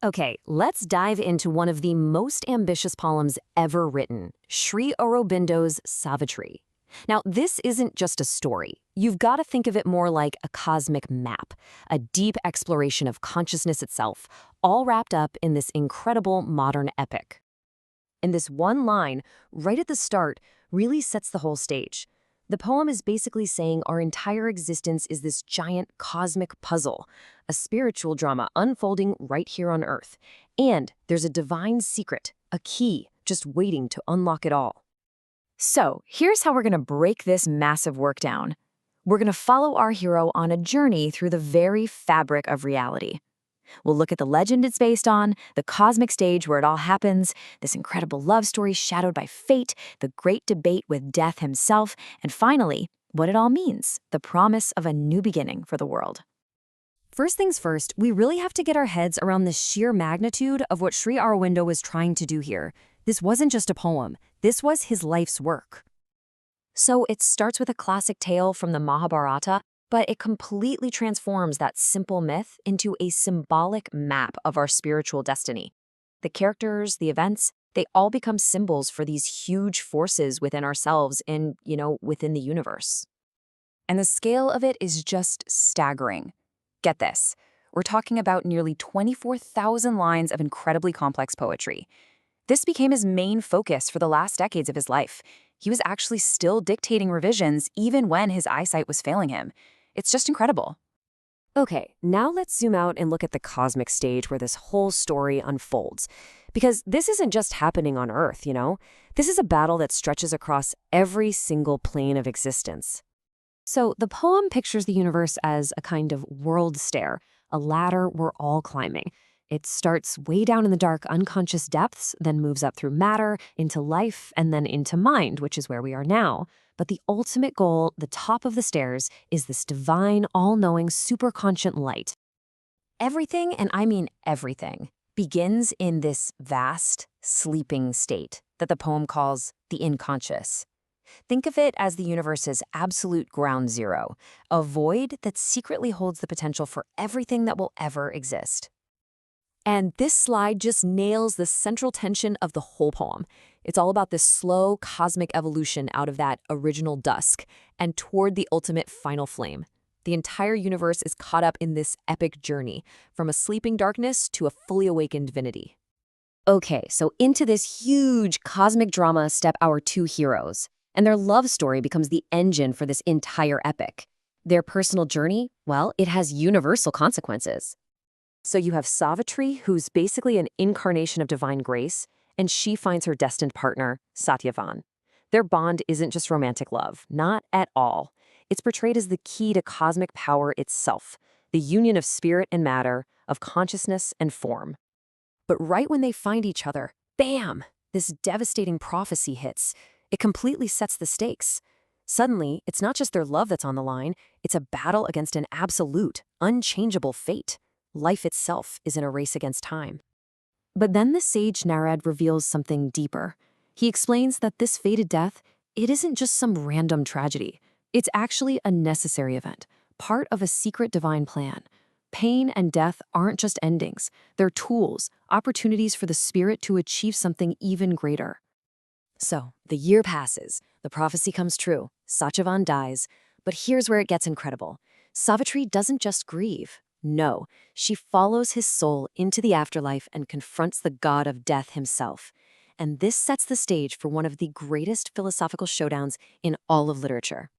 Okay, let's dive into one of the most ambitious poems ever written, Sri Aurobindo's Savitri. Now, this isn't just a story. You've got to think of it more like a cosmic map, a deep exploration of consciousness itself, all wrapped up in this incredible modern epic. And this one line, right at the start, really sets the whole stage. The poem is basically saying our entire existence is this giant cosmic puzzle, a spiritual drama unfolding right here on Earth. And there's a divine secret, a key, just waiting to unlock it all. So, here's how we're going to break this massive work down. We're going to follow our hero on a journey through the very fabric of reality. We'll look at the legend it's based on, the cosmic stage where it all happens, this incredible love story shadowed by fate, the great debate with death himself, and finally, what it all means, the promise of a new beginning for the world. First things first, we really have to get our heads around the sheer magnitude of what Sri Aurobindo was trying to do here. This wasn't just a poem. This was his life's work. So it starts with a classic tale from the Mahabharata, but it completely transforms that simple myth into a symbolic map of our spiritual destiny. The characters, the events, they all become symbols for these huge forces within ourselves and, within the universe. And the scale of it is just staggering. Get this, we're talking about nearly 24,000 lines of incredibly complex poetry. This became his main focus for the last decades of his life. He was actually still dictating revisions even when his eyesight was failing him. It's just incredible. Okay, now let's zoom out and look at the cosmic stage where this whole story unfolds. Because this isn't just happening on Earth, This is a battle that stretches across every single plane of existence. So the poem pictures the universe as a kind of world stair, a ladder we're all climbing. It starts way down in the dark, unconscious depths, then moves up through matter, into life, and then into mind, which is where we are now. But the ultimate goal, the top of the stairs, is this divine, all-knowing, superconscient light. Everything, and I mean everything, begins in this vast, sleeping state that the poem calls the unconscious. Think of it as the universe's absolute ground zero, a void that secretly holds the potential for everything that will ever exist. And this slide just nails the central tension of the whole poem. It's all about this slow cosmic evolution out of that original dusk and toward the ultimate final flame. The entire universe is caught up in this epic journey, from a sleeping darkness to a fully awakened divinity. Okay, so into this huge cosmic drama step our two heroes, and their love story becomes the engine for this entire epic. Their personal journey, well, it has universal consequences. So you have Savitri, who's basically an incarnation of divine grace, and she finds her destined partner, Satyavan. Their bond isn't just romantic love, not at all. It's portrayed as the key to cosmic power itself, the union of spirit and matter, of consciousness and form. But right when they find each other, bam, this devastating prophecy hits. It completely sets the stakes. Suddenly, it's not just their love that's on the line, it's a battle against an absolute, unchangeable fate. Life itself is in a race against time. But then the sage Narad reveals something deeper. He explains that this fated death, it isn't just some random tragedy. It's actually a necessary event, part of a secret divine plan. Pain and death aren't just endings. They're tools, opportunities for the spirit to achieve something even greater. So, the year passes, the prophecy comes true, Satyavan dies, but here's where it gets incredible. Savitri doesn't just grieve. No, she follows his soul into the afterlife and confronts the god of death himself. And this sets the stage for one of the greatest philosophical showdowns in all of literature.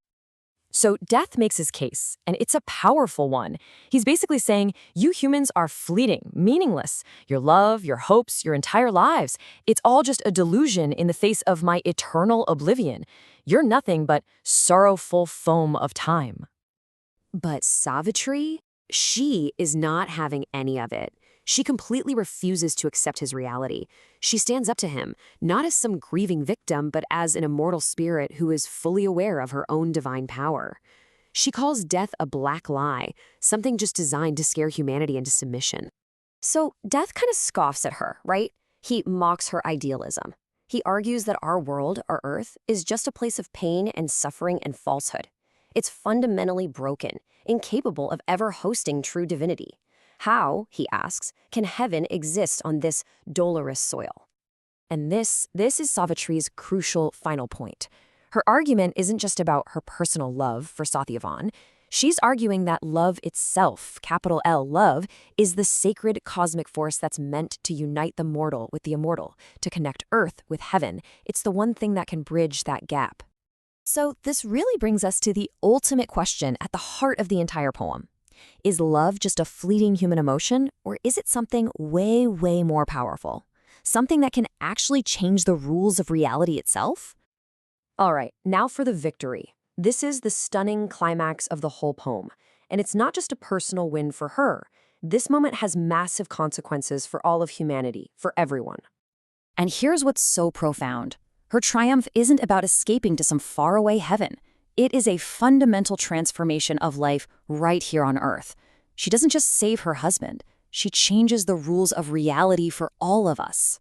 So death makes his case, and it's a powerful one. He's basically saying, you humans are fleeting, meaningless. Your love, your hopes, your entire lives, it's all just a delusion in the face of my eternal oblivion. You're nothing but sorrowful foam of time. But Savitri? She is not having any of it. She completely refuses to accept his reality. She stands up to him, not as some grieving victim, but as an immortal spirit who is fully aware of her own divine power. She calls death a black lie, something just designed to scare humanity into submission. So death kind of scoffs at her, right? He mocks her idealism. He argues that our world, our Earth, is just a place of pain and suffering and falsehood. It's fundamentally broken, incapable of ever hosting true divinity. How, he asks, can heaven exist on this dolorous soil? And this is Savitri's crucial final point. Her argument isn't just about her personal love for Satyavan. She's arguing that love itself, capital L, love, is the sacred cosmic force that's meant to unite the mortal with the immortal, to connect Earth with heaven. It's the one thing that can bridge that gap. So this really brings us to the ultimate question at the heart of the entire poem. Is love just a fleeting human emotion, or is it something way, way more powerful? Something that can actually change the rules of reality itself? All right, now for the victory. This is the stunning climax of the whole poem. And it's not just a personal win for her. This moment has massive consequences for all of humanity, for everyone. And here's what's so profound. Her triumph isn't about escaping to some faraway heaven. It is a fundamental transformation of life right here on Earth. She doesn't just save her husband. She changes the rules of reality for all of us.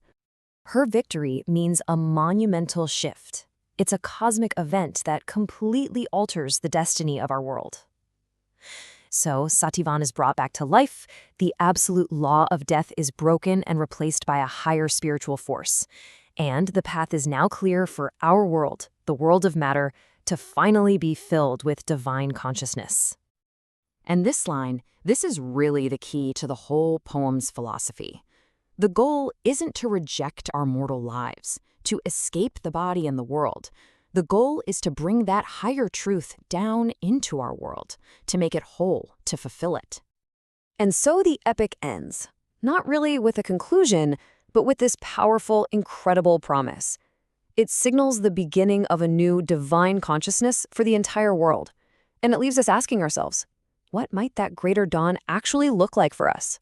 Her victory means a monumental shift. It's a cosmic event that completely alters the destiny of our world. So Satyavan is brought back to life, the absolute law of death is broken and replaced by a higher spiritual force. And the path is now clear for our world, the world of matter, to finally be filled with divine consciousness. And this line, this is really the key to the whole poem's philosophy. The goal isn't to reject our mortal lives, to escape the body and the world. The goal is to bring that higher truth down into our world, to make it whole, to fulfill it. And so the epic ends, not really with a conclusion, but with this powerful, incredible promise. It signals the beginning of a new divine consciousness for the entire world. And it leaves us asking ourselves, what might that greater dawn actually look like for us?